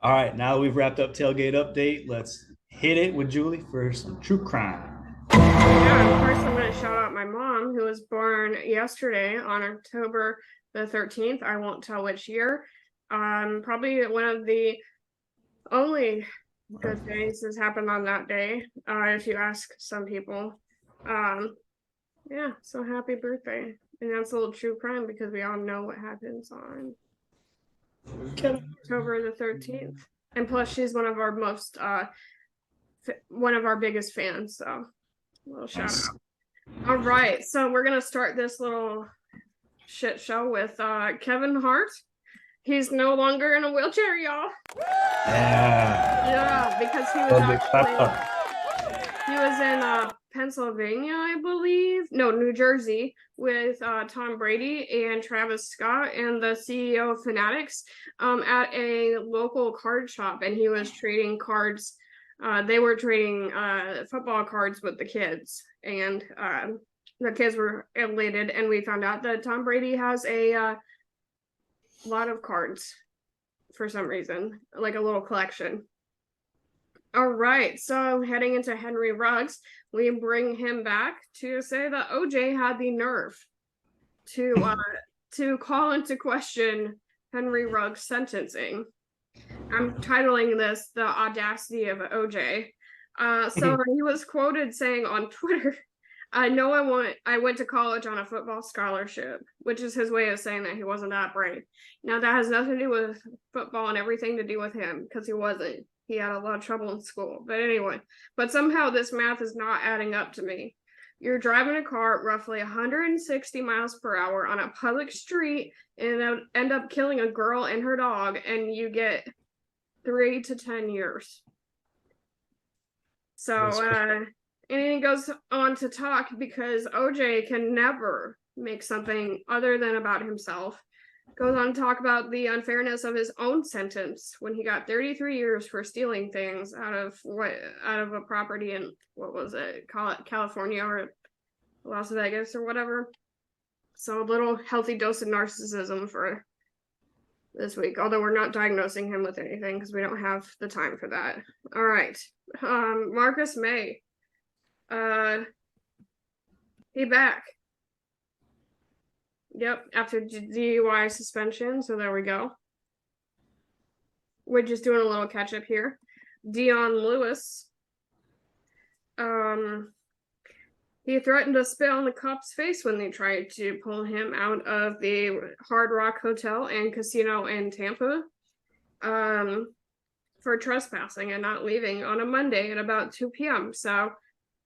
All right, now that we've wrapped up Tailgate Update, let's hit it with Julie for some true crime. Yeah, and first I'm going to shout out my mom, who was born yesterday on October the 13th. I won't tell which year. Probably one of the only good things has happened on that day, if you ask some people. Um, yeah, so happy birthday. And that's a little true crime because we all know what happens on Kevin. October the 13th. And plus, she's one of our biggest fans. So, a little shout Nice. out. All right, so we're gonna start this little shit show with Kevin Hart. He's no longer in a wheelchair, y'all. Yeah. Yeah, because he was in Pennsylvania, I believe. No, New Jersey with Tom Brady and Travis Scott and the CEO of Fanatics at a local card shop, and he was trading cards. They were trading football cards with the kids, and the kids were elated. And we found out that Tom Brady has a lot of cards for some reason, like a little collection. All right, so heading into Henry Ruggs, we bring him back to say that OJ had the nerve to call into question Henry Ruggs' sentencing. I'm titling this "The Audacity of OJ." So he was quoted saying on Twitter, "I know I went to college on a football scholarship," which is his way of saying that he wasn't that bright. Now that has nothing to do with football and everything to do with him because he wasn't. He had a lot of trouble in school. But anyway, but somehow this math is not adding up to me. You're driving a car at roughly 160 miles per hour on a public street and end up killing a girl and her dog, and you get 3 to 10 years. So, and he goes on to talk because OJ can never make something other than about himself. Goes on to talk about the unfairness of his own sentence when he got 33 years for stealing things out of a property in what was it, California or Las Vegas or whatever. So a little healthy dose of narcissism for this week, although we're not diagnosing him with anything because we don't have the time for that. All right. Marcus May. He back. Yep, after DUI suspension, so there we go. We're just doing a little catch up here. Dion Lewis. He threatened to spit on the cop's face when they tried to pull him out of the Hard Rock Hotel and Casino in Tampa for trespassing and not leaving on a Monday at about 2 p.m. So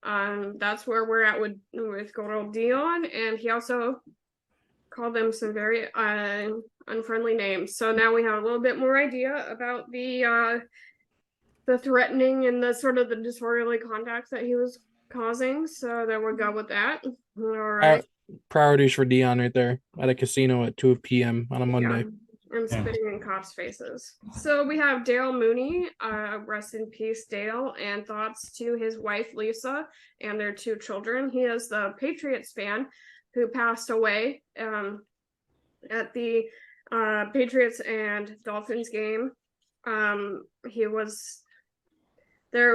that's where we're at with good old Dion. And he also called them some very unfriendly names. So now we have a little bit more idea about the threatening and the sort of the disorderly conduct that he was causing. So there we go with that. All right. Priorities for Dion right there at a casino at 2 p.m. on a Monday. Yeah, and spitting in cops' faces. So we have Dale Mooney, rest in peace, Dale, and thoughts to his wife, Lisa, and their 2 children. He is the Patriots fan who passed away at the Patriots and Dolphins game. There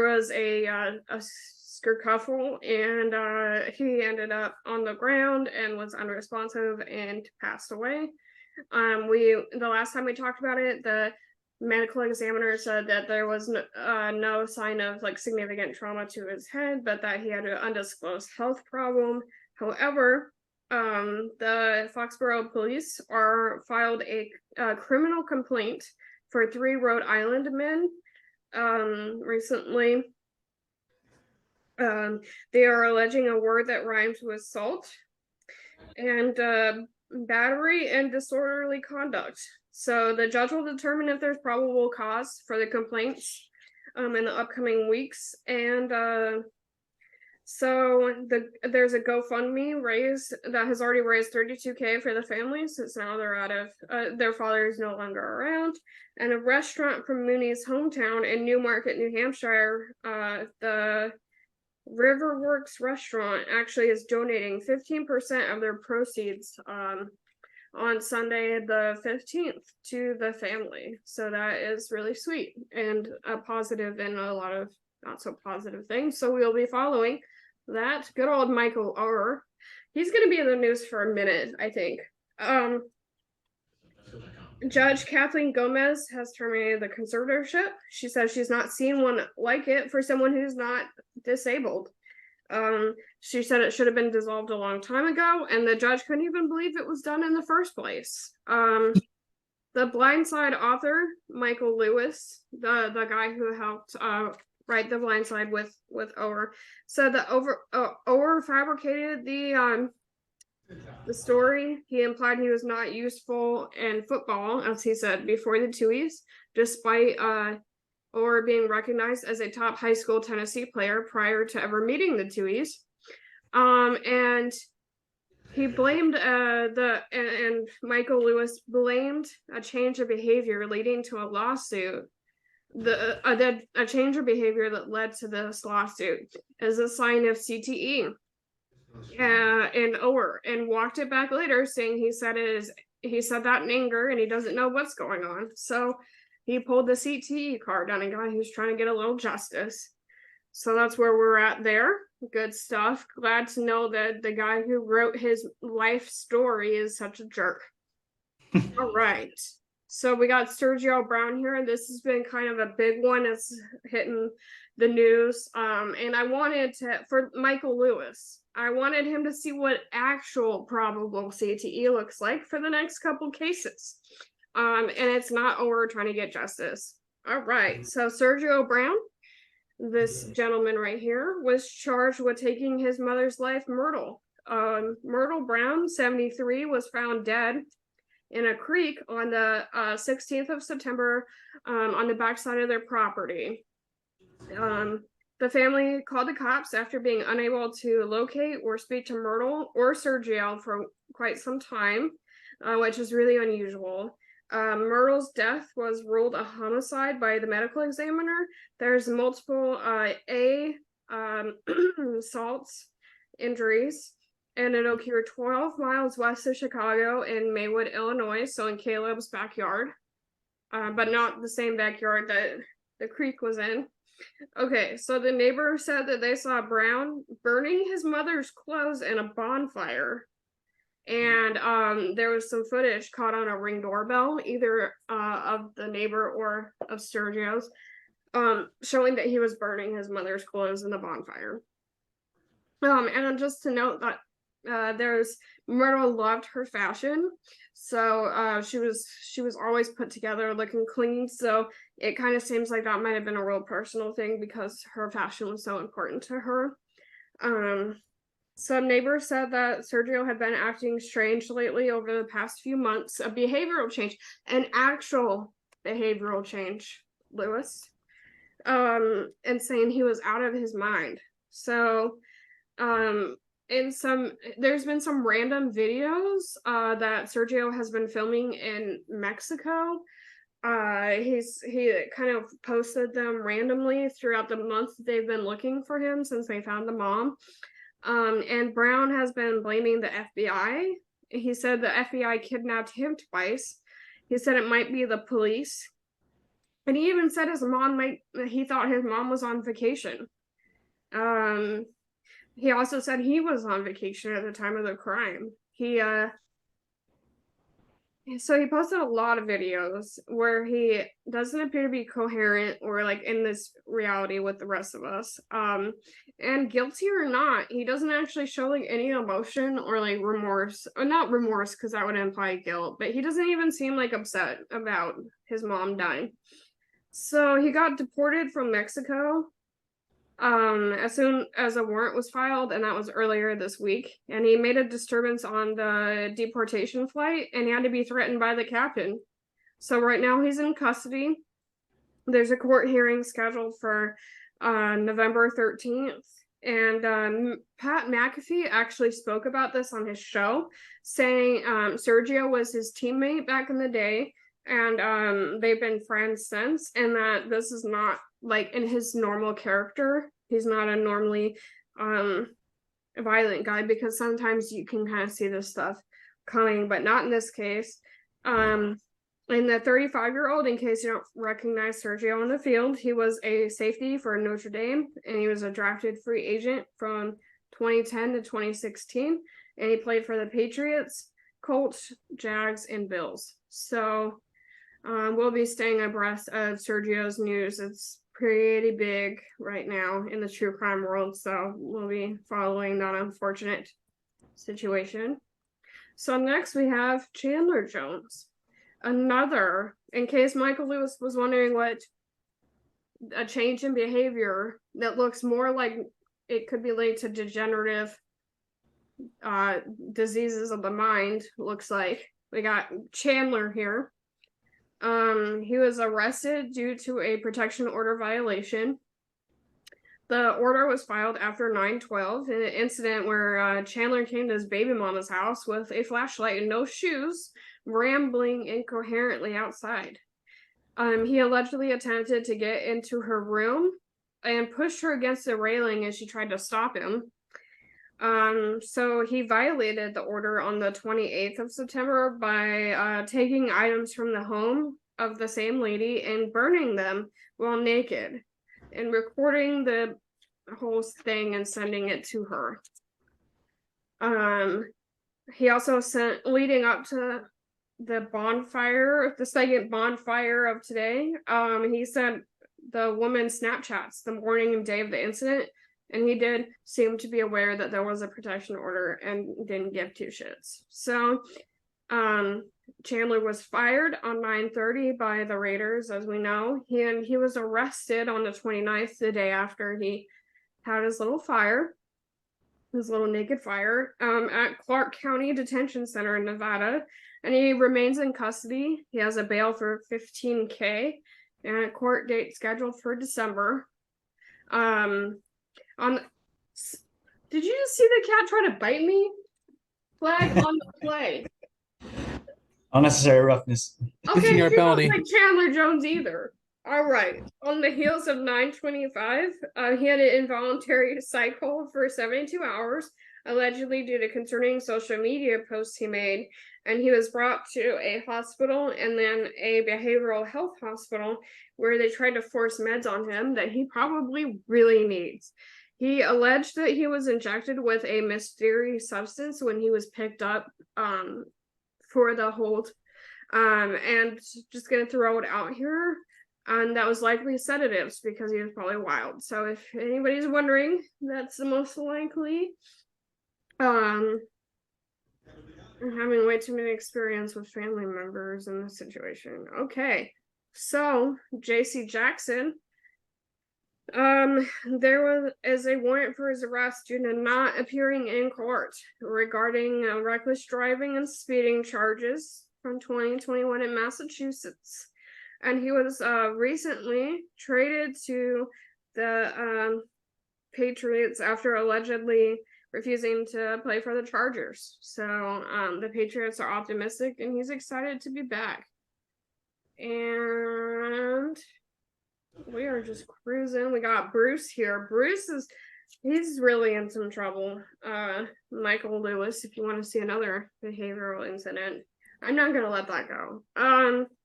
was a kerfuffle, and he ended up on the ground and was unresponsive and passed away. The last time we talked about it, the medical examiner said that there was no sign of like significant trauma to his head, but that he had an undisclosed health problem. However, the Foxborough police filed a criminal complaint for 3 Rhode Island men recently. They are alleging a word that rhymes with salt and battery and disorderly conduct. So the judge will determine if there's probable cause for the complaints in the upcoming weeks. And so there's a GoFundMe raised that has already raised $32,000 for the family since now they're out of their father is no longer around. And a restaurant from Mooney's hometown in Newmarket, New Hampshire, the Riverworks restaurant actually is donating 15% of their proceeds on Sunday the 15th to the family. So that is really sweet and a positive and a lot of not so positive things. So we'll be following that. Good old Michael Orr. He's going to be in the news for a minute, I think. Judge Kathleen Gomez has terminated the conservatorship. She says she's not seen one like it for someone who's not disabled. She said it should have been dissolved a long time ago, and the judge couldn't even believe it was done in the first place. The Blindside author, Michael Lewis, the guy who helped write The Blindside with Orr, said that Orr fabricated the story. He implied he was not useful in football, as he said, before the Tuohys, despite Orr being recognized as a top high school Tennessee player prior to ever meeting the Tuohys. And he blamed and Michael Lewis blamed a change of behavior leading to a lawsuit. A change of behavior that led to this lawsuit as a sign of CTE. And Orr, and walked it back later, saying he said that in anger and he doesn't know what's going on. So he pulled the CTE card on a guy who's trying to get a little justice. So that's where we're at there. Good stuff. Glad to know that the guy who wrote his life story is such a jerk. All right. So we got Sergio Brown here. This has been kind of a big one. It's hitting the news. And I wanted for Michael Lewis, I wanted him to see what actual probable CTE looks like for the next couple cases. And it's not over trying to get justice. All right. So Sergio Brown, this gentleman right here, was charged with taking his mother's life, Myrtle. Myrtle Brown, 73, was found dead in a creek on the 16th of September on the backside of their property. The family called the cops after being unable to locate or speak to Myrtle or Sergio for quite some time, which is really unusual. Myrtle's death was ruled a homicide by the medical examiner. There's multiple assaults injuries, and it occurred 12 miles west of Chicago in Maywood, Illinois, so in Caleb's backyard, but not the same backyard that the creek was in. Okay, so the neighbor said that they saw Brown burning his mother's clothes in a bonfire. And there was some footage caught on a Ring doorbell, either of the neighbor or of Sergio's, showing that he was burning his mother's clothes in the bonfire. And just to note that Myrtle loved her fashion, so she was always put together, looking clean. So it kind of seems like that might have been a real personal thing because her fashion was so important to her. Some neighbors said that Sergio had been acting strange lately over the past few months, a behavioral change, an actual behavioral change, Lewis, and saying he was out of his mind. So, there's been some random videos that Sergio has been filming in Mexico. He kind of posted them randomly throughout the month they've been looking for him since they found the mom. And Brown has been blaming the FBI. He said the FBI kidnapped him twice. He said it might be the police. And he even said he thought his mom was on vacation. He also said he was on vacation at the time of the crime. So he posted a lot of videos where he doesn't appear to be coherent or like in this reality with the rest of us. And guilty or not, he doesn't actually show like any emotion or like remorse, or not remorse because that would imply guilt, but he doesn't even seem like upset about his mom dying. So he got deported from Mexico as soon as a warrant was filed, and that was earlier this week. And he made a disturbance on the deportation flight, and he had to be threatened by the captain. So right now he's in custody. There's a court hearing scheduled for November 13th. And Pat McAfee actually spoke about this on his show, saying Sergio was his teammate back in the day, and they've been friends since, and that this is not like in his normal character. He's not a normally violent guy, because sometimes you can kind of see this stuff coming, but not in this case. And the 35-year-old, in case you don't recognize Sergio on the field, he was a safety for Notre Dame, and he was a drafted free agent from 2010 to 2016, and he played for the Patriots, Colts, Jags, and Bills. So we'll be staying abreast of Sergio's news. It's pretty big right now in the true crime world, so we'll be following that unfortunate situation. So next we have Chandler Jones. Another, in case Michael Lewis was wondering what a change in behavior that looks more like it could be linked to degenerative diseases of the mind looks like. We got Chandler here. He was arrested due to a protection order violation. The order was filed after 9/12 in an incident where Chandler came to his baby mama's house with a flashlight and no shoes, rambling incoherently outside. He allegedly attempted to get into her room and pushed her against the railing as she tried to stop him. So he violated the order on the 28th of September by taking items from the home of the same lady and burning them while naked and recording the whole thing and sending it to her. He also sent, leading up to the bonfire, the second bonfire of today, he sent the woman Snapchats the morning and day of the incident, and he did seem to be aware that there was a protection order and didn't give two shits. So Chandler was fired on 9/30 by the Raiders, as we know. He was arrested on the 29th, the day after he had his little fire, his little naked fire, at Clark County Detention Center in Nevada, and he remains in custody. He has a bail for $15,000 and a court date scheduled for December. Did you just see the cat try to bite me? Flag on the play. Unnecessary roughness. Okay, 15-yard you don't penalty. like Chandler Jones either. All right. On the heels of 9/25, he had an involuntary cycle for 72 hours, allegedly due to concerning social media posts he made, and he was brought to a hospital and then a behavioral health hospital where they tried to force meds on him that he probably really needs. He alleged that he was injected with a mysterious substance when he was picked up for the hold. And just gonna throw it out here, and that was likely sedatives because he was probably wild. So if anybody's wondering, that's the most likely. I'm having way too many experience with family members in this situation. Okay, so JC Jackson, there is a warrant for his arrest due to not appearing in court regarding reckless driving and speeding charges from 2021 in Massachusetts, and he was recently traded to the Patriots after allegedly refusing to play for the Chargers. So the Patriots are optimistic, and he's excited to be back. And we are just cruising. We got Bruce here. He's really in some trouble. Michael Lewis, if you want to see another behavioral incident. I'm not gonna let that go.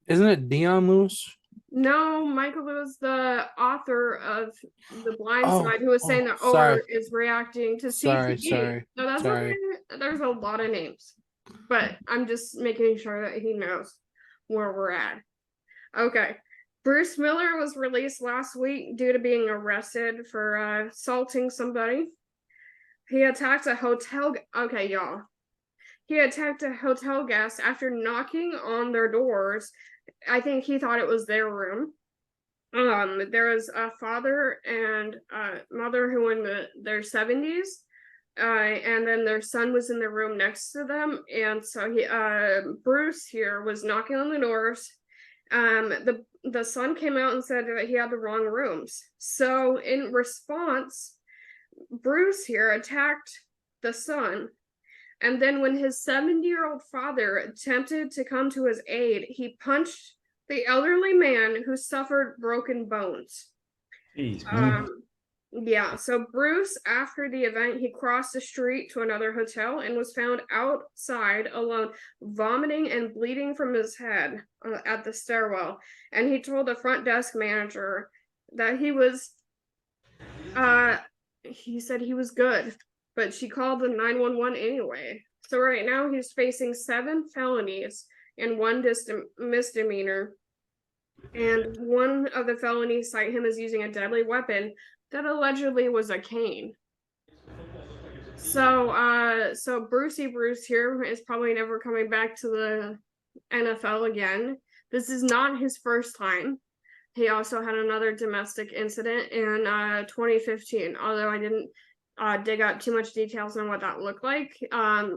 Isn't it Dion Lewis? No, Michael Lewis, the author of The Blind Side, who was saying that sorry. is reacting to CTE. Sorry. No, that's okay. There's a lot of names, but I'm just making sure that he knows where we're at. Okay. Bruce Miller was released last week due to being arrested for assaulting somebody. He attacked a hotel. Okay, y'all. He attacked a hotel guest after knocking on their doors. I think he thought it was their room. There was a father and mother who were in their 70s, and then their son was in the room next to them. And so Bruce here was knocking on the doors. The son came out and said that he had the wrong rooms. So in response, Bruce here attacked the son. And then when his 70-year-old father attempted to come to his aid, he punched the elderly man who suffered broken bones. Jeez, Yeah, so Bruce, after the event, he crossed the street to another hotel and was found outside alone, vomiting and bleeding from his head at the stairwell. And he told the front desk manager that he said he was good, but she called the 911 anyway. So right now he's facing 7 felonies and 1 misdemeanor. And one of the felonies cite him as using a deadly weapon that allegedly was a cane. So Brucey Bruce here is probably never coming back to the NFL again. This is not his first time. He also had another domestic incident in 2015, although I didn't dig out too much details on what that looked like.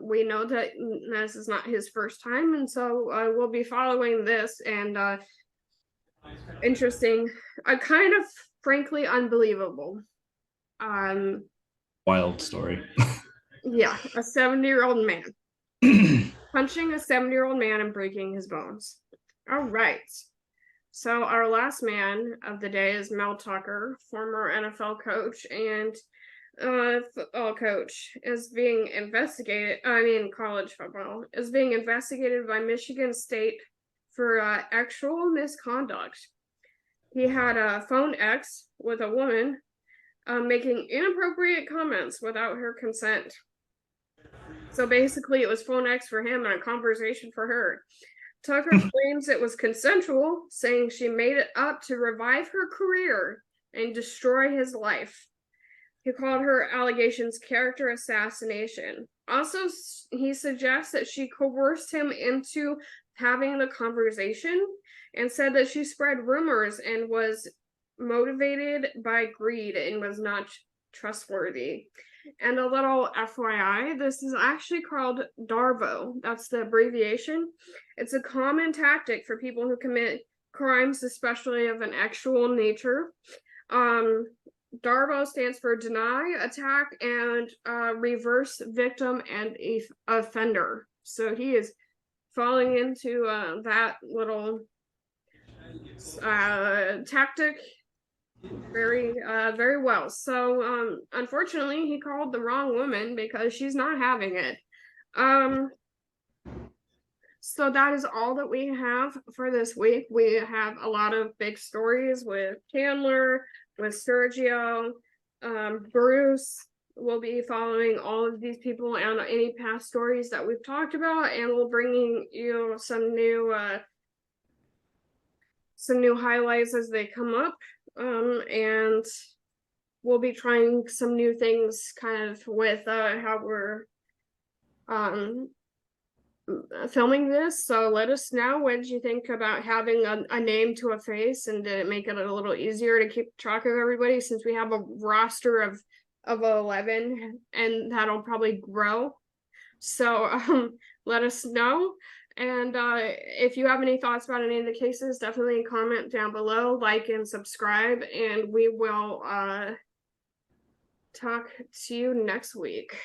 We know that this is not his first time, and so we'll be following this and interesting, kind of frankly unbelievable. Wild story. Yeah, a 70-year-old man punching a 70-year-old man and breaking his bones. All right. So our last man of the day is Mel Tucker, former NFL coach and football coach, is being investigated. College football is being investigated by Michigan State for actual misconduct. He had a phone X with a woman making inappropriate comments without her consent. So basically, it was phone X for him and a conversation for her. Tucker claims it was consensual, saying she made it up to revive her career and destroy his life. He called her allegations character assassination. Also, he suggests that she coerced him into having the conversation and said that she spread rumors and was motivated by greed and was not trustworthy. And a little FYI, this is actually called DARVO. That's the abbreviation. It's a common tactic for people who commit crimes, especially of an actual nature. DARVO stands for deny, attack, and reverse victim and offender. So he is falling into that little tactic very well. So unfortunately he called the wrong woman because she's not having it. So that is all that we have for this week. We have a lot of big stories with Chandler, with Sergio, Bruce. We'll be following all of these people and any past stories that we've talked about, and we'll bring you some new highlights as they come up. And we'll be trying some new things kind of with how we're filming this. So let us know, what did you think about having a name to a face, and did it make it a little easier to keep track of everybody, since we have a roster of 11 and that'll probably grow. So let us know. And if you have any thoughts about any of the cases, definitely comment down below, like and subscribe, and we will talk to you next week.